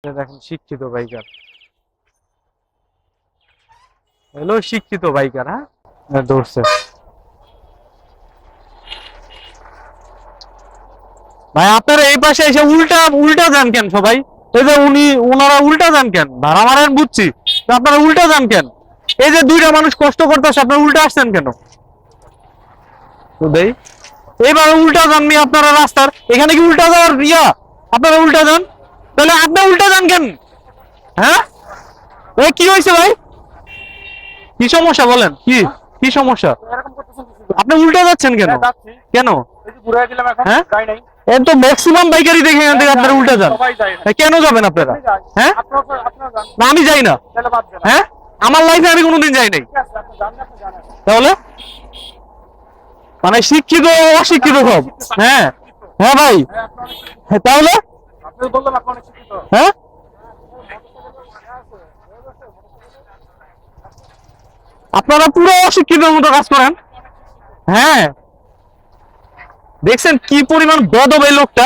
দেখেন শিক্ষিত biker, hello শিক্ষিত বাইকার। হ্যাঁ ধরছে ভাই। আপনারা এই পাশে এসে উল্টা উল্টা যান কেন সবাই? এই যে ওনারা উল্টা যান কেন? ভাড়া মারেন বুঝছি, তো আপনারা উল্টা যান কেন? এই যে দুইটা মানুষ কষ্ট করতেছে, আপনারা উল্টা আসছেন কেন? তো দেই এইবার উল্টা যান নি আপনারা রাস্তার এখানে, কি উল্টা যাওয়ার আপনারা উল্টা যান, তাহলে আপনি উল্টা যান কেন? হ্যাঁ কি হয়েছে ভাই? কি সমস্যা বলেন? কি কি সমস্যা? আপনি উল্টা যাচ্ছেন কেন? কেন? হ্যাঁ এর তো ম্যাক্সিমাম বাইকারই দেখে এখান থেকে আপনারা উল্টা যান। কেন যাবেন আপনারা? হ্যাঁ না আমি যাই না। হ্যাঁ আমার লাইফে আমি কোনোদিন যাই নাই। তাহলে মানে শিক্ষিত অশিক্ষিত সব? হ্যাঁ হ্যাঁ ভাই, তাহলে হ্যাঁ আপনারা পুরো অশিক্ষিতের মতো কাজ করেন। হ্যাঁ দেখছেন কি পরিমাণ বেয়াদব এই লোকটা।